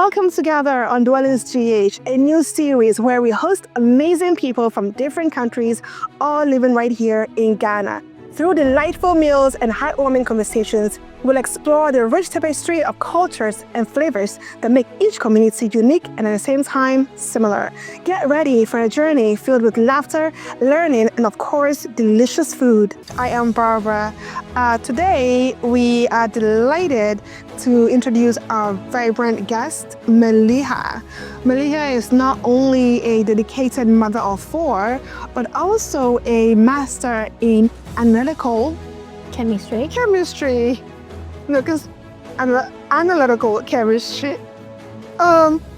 Welcome together on DwellingsGH, a new series where we host amazing people from different countries, all living right here in Ghana. Through delightful meals and heartwarming conversations, we'll explore the rich tapestry of cultures and flavors that make each community unique and at the same time similar. Get ready for a journey filled with laughter, learning, and of course, delicious food. I am Barbara. Today, we are delighted to introduce our vibrant guest, Maliha. Maliha is not only a dedicated mother of four, but also a master in analytical chemistry. No, because analytical chemistry.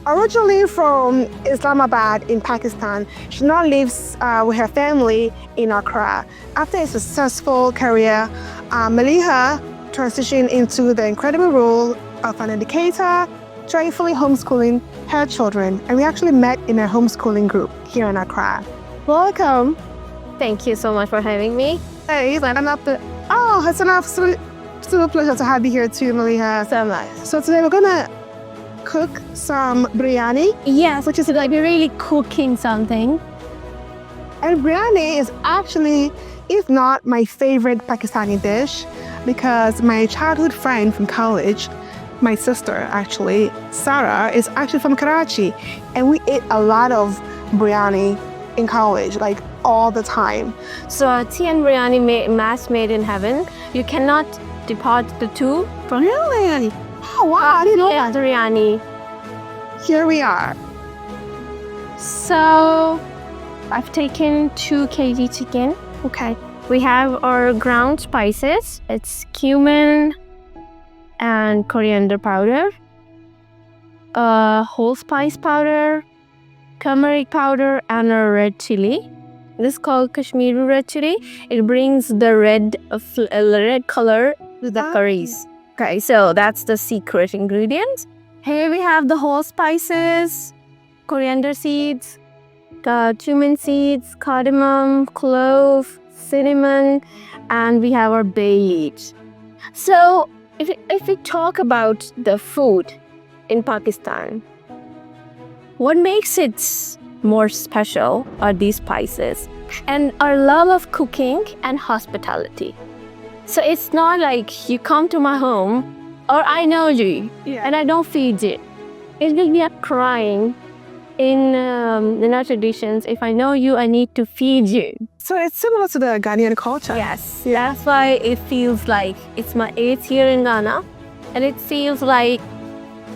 Originally from Islamabad in Pakistan, she now lives with her family in Accra. After a successful career, Maliha transitioned into the incredible role of an educator, joyfully homeschooling her children. And we actually met in a homeschooling group here in Accra. Welcome. Thank you so much for having me. Hey, it's an absolute pleasure to have you here too, Maliha. So much. So today we're gonna cook some biryani. Yes, which is like we're really cooking something. And biryani is actually, if not my favorite Pakistani dish, because my childhood friend from college, my sister actually, Sarah, is actually from Karachi. And we ate a lot of biryani in college, like all the time. So tea and biryani match made in heaven. You cannot depart the two. Really? Oh wow, I didn't know that. Biryani. Here we are. So I've taken 2 kg chicken. Okay. We have our ground spices. It's cumin and coriander powder, whole spice powder, turmeric powder, and a red chili. This is called Kashmiri red chili. It brings the red color to the curries. Okay, so that's the secret ingredient. Here we have the whole spices, coriander seeds, cumin seeds, cardamom, clove, cinnamon, and we have our bay leaves. So if we talk about the food in Pakistan, what makes it more special are these spices and our love of cooking and hospitality. So it's not like you come to my home or I know you and I don't feed you. It will be a crying in our traditions. If I know you, I need to feed you. So it's similar to the Ghanaian culture. Yes, that's why it feels like it's my 8th year in Ghana, and it feels like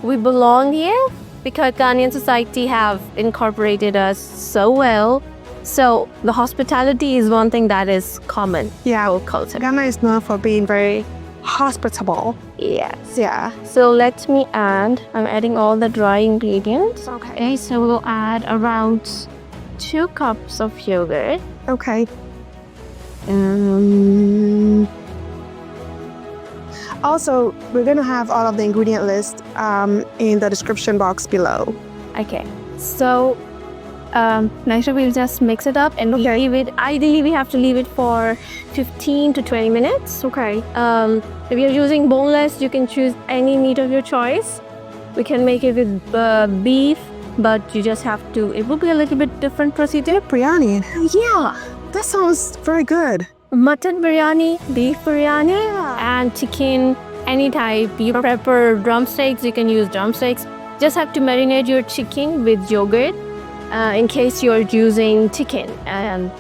we belong here because Ghanaian society have incorporated us so well. So the hospitality is one thing that is common. Yeah, our culture. Ghana is known for being very hospitable. Yes. Yeah. So let me add. I'm adding all the dry ingredients. Okay. So we'll add around 2 cups of yogurt. Okay. Also, we're gonna have all of the ingredient list in the description box below. Okay. So next we'll just mix it up and leave it. Ideally, we have to leave it for 15 to 20 minutes. Okay. If you're using boneless, you can choose any meat of your choice. We can make it with beef, but you just have to. It will be a little bit different procedure. Biryani. Yeah. That sounds very good. Mutton biryani, beef biryani, and chicken, any type. You prefer drumsticks, you can use drumsticks. Just have to marinate your chicken with yogurt in case you're using chicken, and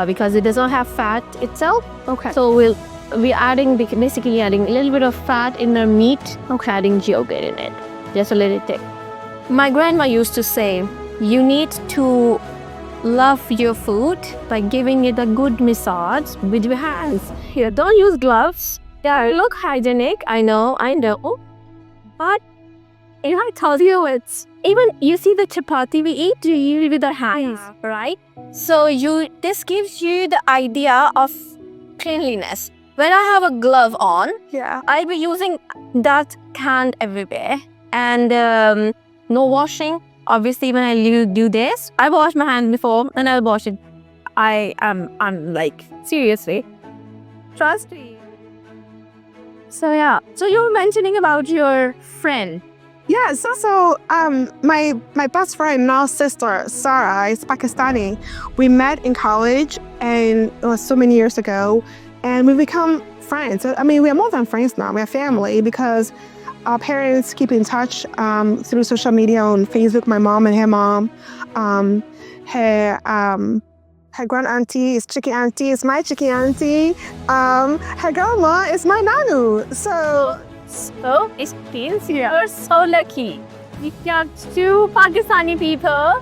because it does not have fat itself. Okay. So we're basically adding a little bit of fat in the meat, adding yogurt in it, just a little thick. My grandma used to say, you need to love your food by giving it a good massage with your hands. Here, don't use gloves. They look hygienic, I know. But if I tell you it's, even you see the chapati we eat, we eat it with our hands, right? So this gives you the idea of cleanliness. When I have a glove on, I'll be using that hand everywhere. And no washing. Obviously, when I do this, I wash my hand before and I'll wash it. I'm like, seriously. Trust me. So yeah. So you were mentioning about your friend. Yeah, my best friend, now sister, Sarah, is Pakistani. We met in college, and it was so many years ago, and we become friends. I mean, we are more than friends now. We are family because our parents keep in touch through social media on Facebook. My mom and her mom, um, her her grand auntie is chicken auntie, is my chicken auntie. Her grandma is my nanu. So it means you're so lucky. You got two Pakistani people,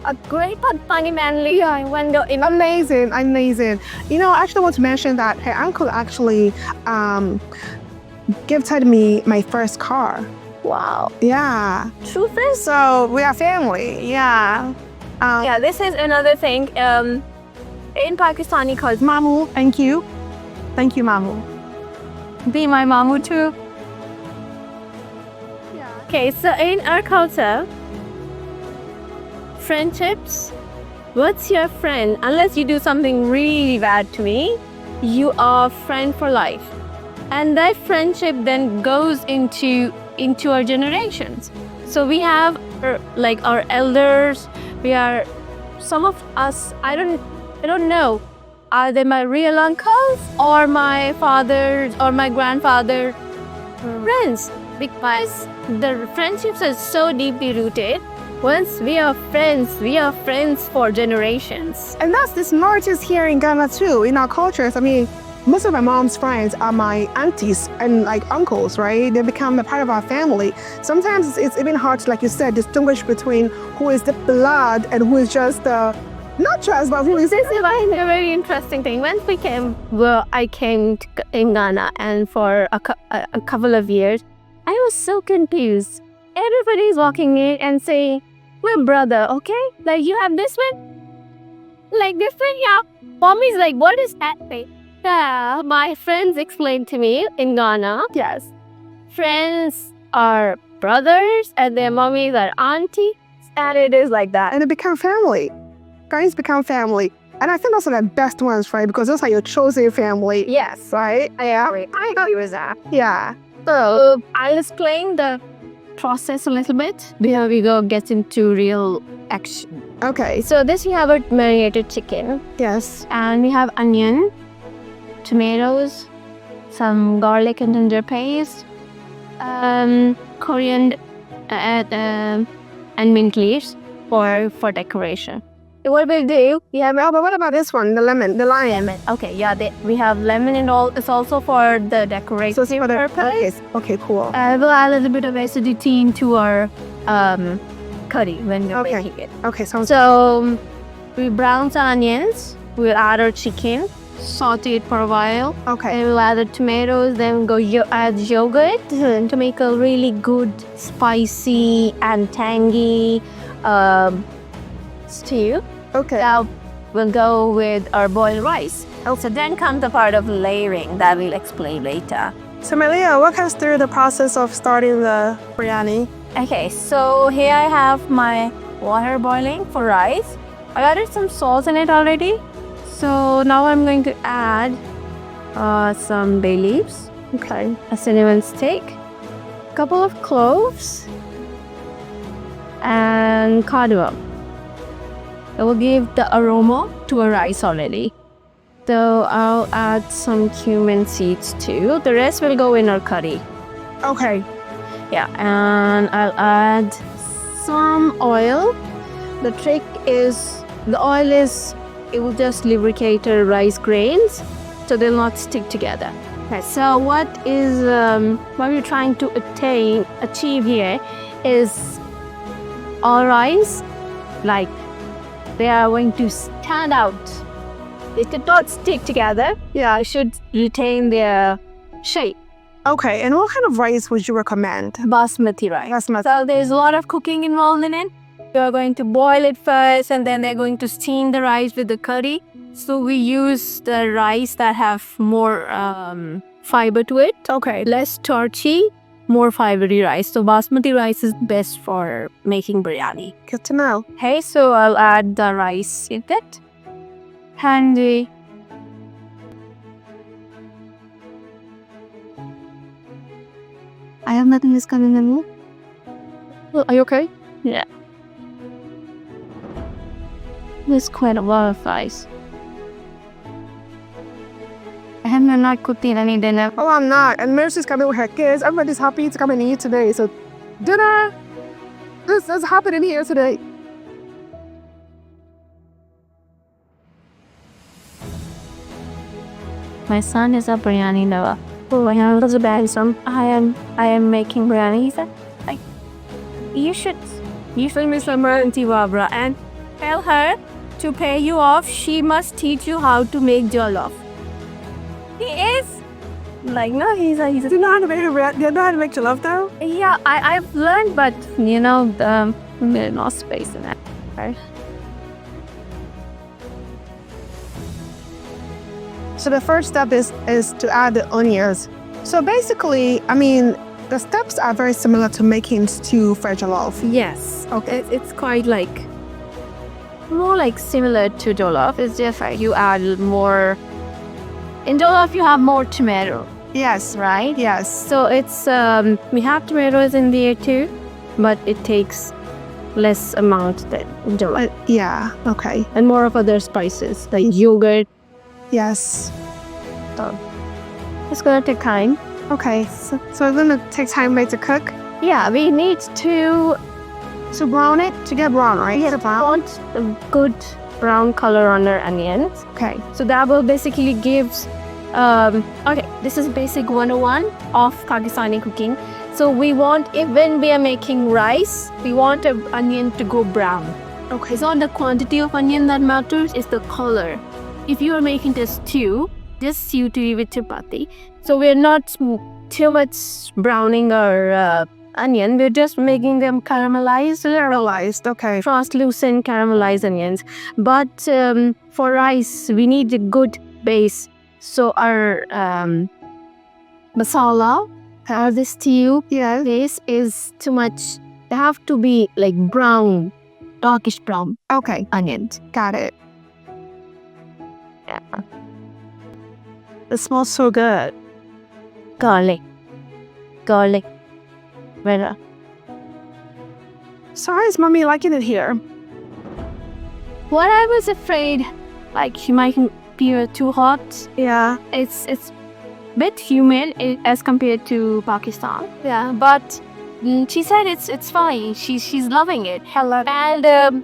a great Pakistani family, and one girl in Amazing. You know, I actually want to mention that her uncle actually gifted me my first car. Wow. Yeah. True friends. So we are family. Yeah. Yeah, this is another thing. In Pakistani culture, Mamu, thank you. Thank you, Mamu. be my mamu too. Yeah. Okay, so in our culture, friendships, what's your friend? Unless you do something really bad to me, you are friend for life. And that friendship then goes into our generations. So we have our elders, we are some of us, I don't know. Are they my real uncles or my father's or my grandfather's friends? Because the friendships are so deeply rooted. Once we are friends for generations. And that's this narrative here in Ghana too, in our cultures. I mean, most of my mom's friends are my aunties and like uncles, right? They become a part of our family. Sometimes it's even hard to, like you said, distinguish between who is the blood and who is just not just, but who is. This is a very interesting thing. Once I came in Ghana, and for a couple of years, I was so confused. Everybody's walking in and saying, "We're brother, okay? Like you have this one, like this one, yeah." Mommy's like, "What is that thing?" Yeah, my friends explained to me in Ghana. Yes. Friends are brothers, and their mommies are aunties, and it is like that. And they become family. Friends become family. And I think those are the best ones, right? Because those are your chosen family. Yes, Right? I agree with that. Yeah. So I'll explain the process a little bit before we get into real action. Okay. So this we have a marinated chicken, Yes. and we have onion, tomatoes, some garlic and ginger paste, coriander, and mint leaves for decoration. So what we'll do, we have Well, but what about this one? The lime. lemon. Okay, yeah, we have lemon and all. It's also for the decoration So see what purpose. Okay, cool. We'll add a little bit of acidity into our curry when we're Okay. making it. Okay, sounds So we brown some onions. We'll add our chicken, saute it for a while. okay. Then we'll add the tomatoes. Then add yogurt to make a really good, spicy and tangy stew. Okay. Now we'll go with our boiled rice. So then comes the part of layering that we'll explain later. So Malia, walk us through the process of starting the biryani. Okay, so here I have my water boiling for rice. I added some salt in it already. So now I'm going to add some bay leaves, Okay. a cinnamon stick, a couple of cloves, and cardamom. It will give the aroma to a rice already. So I'll add some cumin seeds too. The rest will go in our curry. Okay. Yeah, and I'll add some oil. The trick is it will just lubricate our rice grains so they'll not stick together. Okay, so what we're trying to achieve here is our rice, like they are going to stand out. They should not stick together. Yeah, it should retain their shape. Okay. And what kind of rice would you recommend? Basmati rice. Basmati. So there's a lot of cooking involved in it. You're going to boil it first, and then they're going to steam the rice with the curry. So we use the rice that have more fiber to it. Okay. Less starchy, more fibery rice. So basmati rice is best for making biryani. Good to know. Okay, so I'll add the rice in it. Handy. I have nothing is coming in. Are you okay? Yeah. There's quite a lot of rice. And you're not cooking any dinner. Oh, I'm not. And Mercy's coming with her kids. Everybody's happy to come and eat today. So, dinner. This is happening here today. My son is a biryani lover. Oh, I am a bad son. I am making biryani. He said, like, you should miss Auntie Barbara and tell her to pay you off. She must teach you how to make jollof. He is like, no, he's Do you know how to make jollof though? yeah. I've learned, but there's no space in that. Right? So the first step is to add the onions. So basically, I mean, the steps are very similar to making stew for jollof. Yes. Okay. It's quite like more like similar to jollof. It's just like you add more. In jollof, you have more tomato, Yes. right? Yes. So it's we have tomatoes in there too, but it takes less amount than jollof Yeah. Okay. and more of other spices like yogurt. Yes. It's gonna take time. Okay. So it's gonna take time for it to cook. Yeah, we need to brown it to get brown, right? want a good brown color on our onions. Okay. So that will basically gives okay, this is basic 101 of Pakistani cooking. So we want, if when we are making rice, we want an onion to go brown. Okay. It's not the quantity of onion that matters, it's the color. If you are making this stew to eat with chapati, so we're not too much browning our onion, we're just making them caramelized, Okay. translucent caramelized onions. But for rice, we need a good base. So our masala or the stew Yeah. base is too much. They have to be like brown, darkish brown Okay. onions. Got it. Yeah. It smells so good. Garlic. Better. So how is mommy liking it here? What I was afraid, like she might be too hot. Yeah. It's bit humid as compared to Pakistan. Yeah, but she said it's fine. She's loving it. Hello. And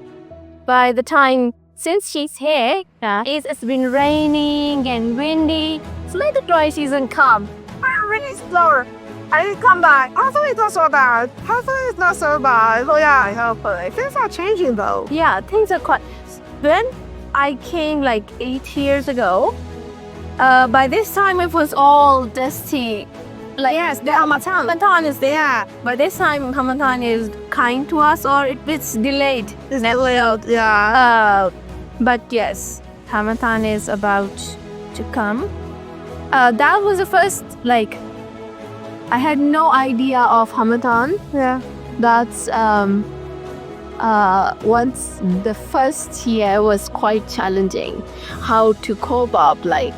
by the time since she's here, it's been raining and windy. So let the dry season come. Really slower. I didn't come back. Hopefully it's not so bad. Oh yeah, hopefully. Things are changing though. Yeah, things are quite. When I came like 8 years ago, by this time it was all dusty. Like Yes, the Hamatan. Hamatan is there. Yeah. By this time, Hamatan is kind to us, or it's delayed. It's delayed. Yeah. But yes, Hamatan is about to come. That was the first, like, I had no idea of Hamatan. Yeah. That's once the first year was quite challenging. How to cope up, like,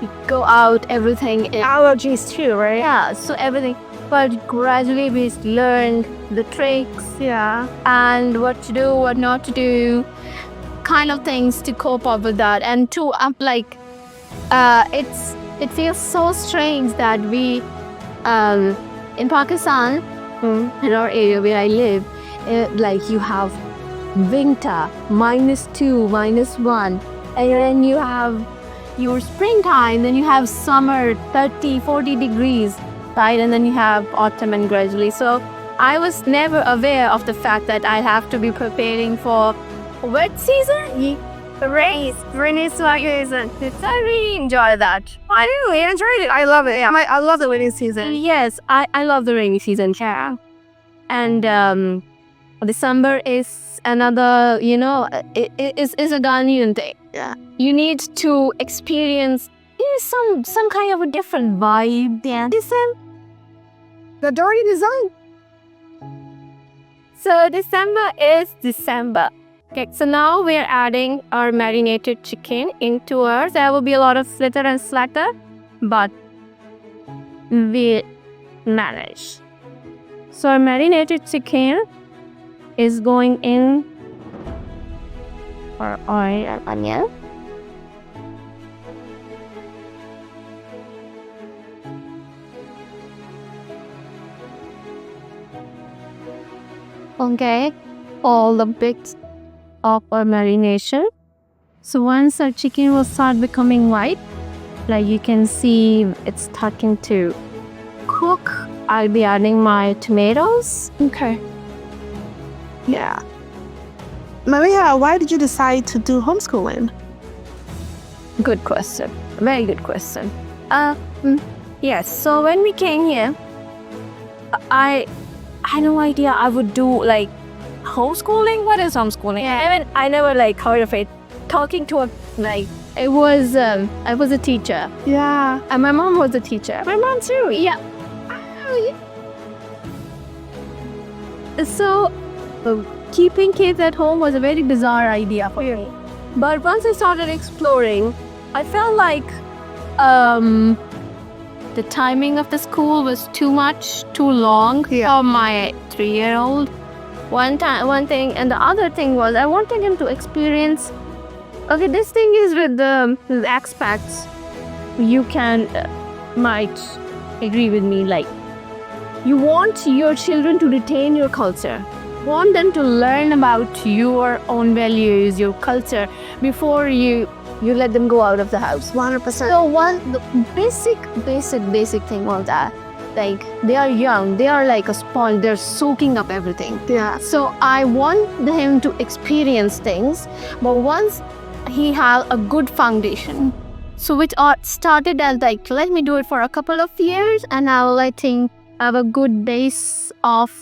you go out, everything. Allergies too, right? Yeah, so everything. But gradually we learned the tricks, Yeah. and what to do, what not to do, kind of things to cope up with that. And to like, it feels so strange that we, in Pakistan, in our area where I live, like you have winter, -2, -1, and then you have your springtime, then you have summer, 30, 40 degrees, right? And then you have autumn and gradually. So I was never aware of the fact that I have to be preparing for wet season, rainy season. I really enjoy that. I do. I enjoyed it. I love it. Yeah. I love the rainy season. Yes, I love the rainy season. Yeah. And December is another, it is a Ghanaian thing. Yeah. You need to experience some kind of a different vibe. Yeah. The dirty design. So December is December. Okay, so now we're adding our marinated chicken into ours. There will be a lot of flitter and slatter, but we manage. So our marinated chicken is going in for oil and onion. Okay, all the bits of our marination. So once our chicken will start becoming white, like you can see it's starting to cook, I'll be adding my tomatoes. Okay. Yeah. Maria, why did you decide to do homeschooling? Good question. Very good question. Yes. So when we came here, I had no idea I would do like homeschooling. What is homeschooling? Yeah. I never like heard of it. Talking to a like it was I was a teacher. Yeah. And my mom was a teacher. My mom too. Yeah. So keeping kids at home was a very bizarre idea for me. But once I started exploring, I felt like the timing of the school was too long for my 3-year-old. One thing, and the other thing was I wanted him to experience. Okay, this thing is with the expats. You can might agree with me. Like, you want your children to retain your culture. Want them to learn about your own values, your culture before you let them go out of the house. 100%. So the basic thing was that, like, they are young, they are like a sponge, they're soaking up everything. Yeah. So I want him to experience things, but once he have a good foundation, so which started as like, let me do it for a couple of years, and now I think have a good base of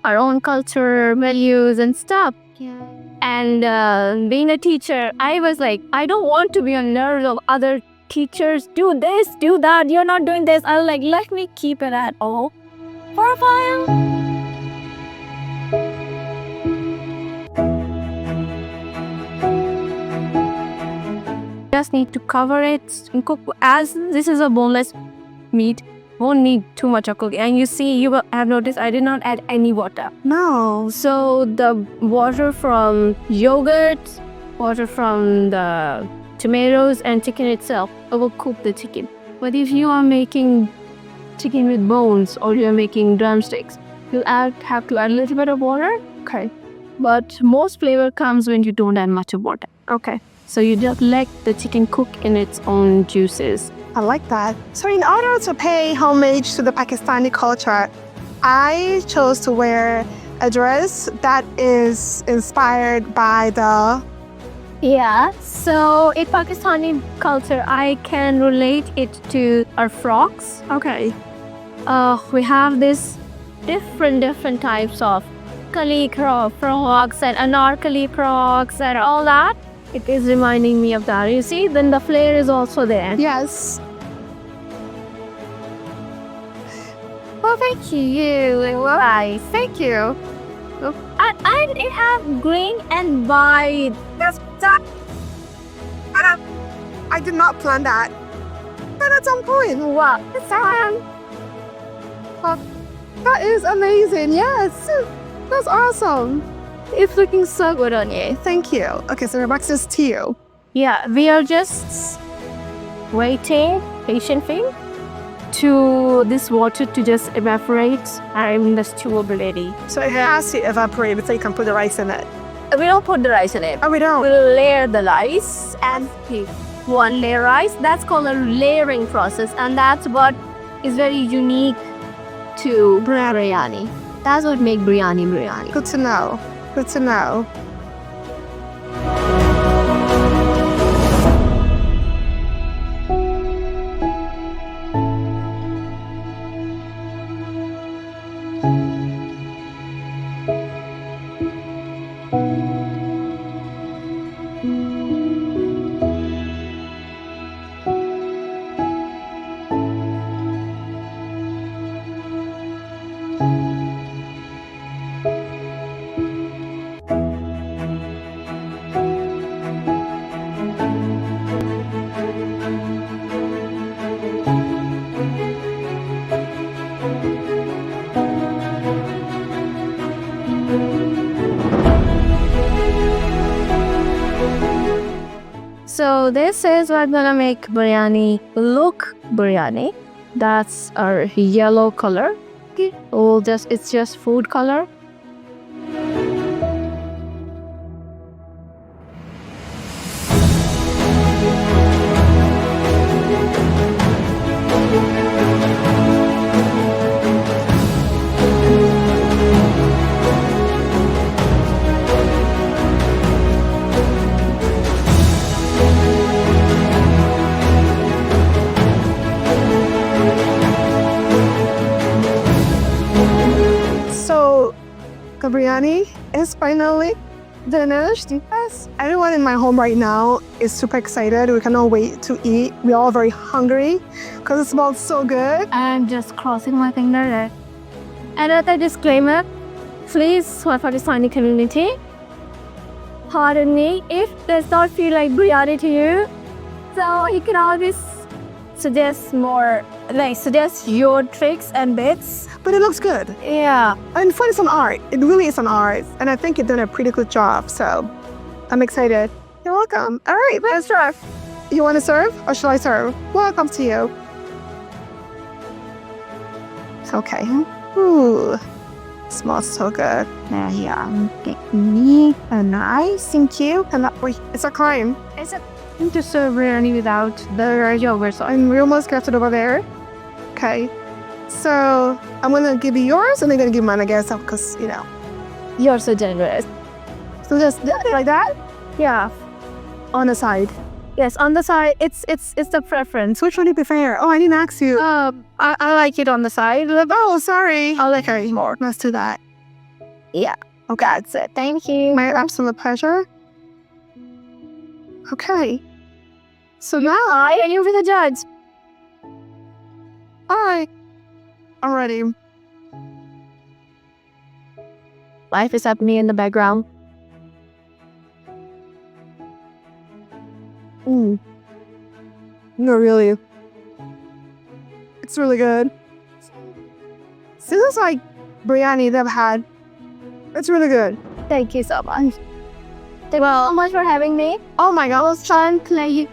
our own culture, values, and stuff. Yeah. And being a teacher, I was like, I don't want to be on nerves of other teachers. Do this, do that. You're not doing this. I was like, let me keep it at all for a while. Just need to cover it and cook. As this is a boneless meat, won't need too much of cooking. And you see, you will have noticed I did not add any water. No. So the water from yogurt, water from the tomatoes and chicken itself, it will cook the chicken. But if you are making chicken with bones or you're making drumsticks, you'll have to add a little bit of water. Okay. But most flavor comes when you don't add much of water. Okay. So you just let the chicken cook in its own juices. I like that. So in order to pay homage to the Pakistani culture, I chose to wear a dress that is inspired by the... Yeah, so in Pakistani culture, I can relate it to our frocks. Okay. We have this different types of kali frocks and anarkali frocks and all that. It is reminding me of that. You see, then the flare is also there. Yes. Oh, thank you. Bye. Thank you. And it have green and white. That. I did not plan that. But that's on point. Wow. That is amazing. Yes. That's awesome. It's looking so good on you. Thank you. Okay, so Rebecca says to you. Yeah, we are just waiting patiently to this water to just evaporate and the stew will be ready. So it has to evaporate before you can put the rice in it. We don't put the rice in it. Oh, we don't? We'll layer the rice and one layer rice. That's called a layering process, and that's what is very unique to biryani. That's what makes biryani. Good to know. Good to know. So this is we're gonna make biryani look biryani. That's our yellow color. It's just food color. So, the biryani is finally finished. Yes. Everyone in my home right now is super excited. We cannot wait to eat. We're all very hungry because it smells so good. I'm just crossing my finger there. Another disclaimer, please, for Pakistani community, pardon me if does not feel like biryani to you. So you can always suggest your tricks and bits. But it looks good. Yeah. And food is an art. It really is an art. And I think you've done a pretty good job. So I'm excited. You're welcome. All right, let's try. You want to serve or shall I serve? Welcome to you. Okay. Ooh. Smells so good. Yeah. Neat and nice. Thank you. And it's a crime. It's a to serve biryani without the yogurt sauce. And we almost got it over there. Okay. So I'm gonna give you yours and I'm gonna give mine, I guess, because You're so generous. So just like that? Yeah. On the side. Yes, on the side. It's the preference. So which one do you prefer? Oh, I didn't ask you. I like it on the side. Oh, sorry. I'll like it more. Let's do that. Yeah. Okay. That's it. Thank you. My absolute pleasure. Okay. So now Are you with the judge? I'm ready. Life is happening in the background. No, really. It's really good. This is like biryani that I've had. It's really good. Thank you so much. Thank you so much for having me. Oh my God. It was fun playing.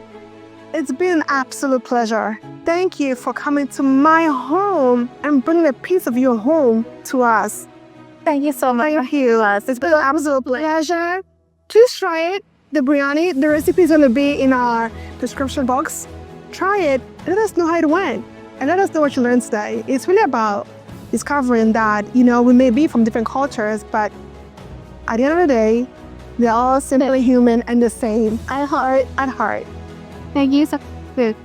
It's been an absolute pleasure. Thank you for coming to my home and bringing a piece of your home to us. Thank you so much. Thank you. It's been an absolute pleasure. Please try it. The biryani, the recipe is going to be in our description box. Try it. Let us know how it went. And let us know what you learned today. It's really about discovering that, we may be from different cultures, but at the end of the day, they're all simply human and the same at heart. Thank you so much.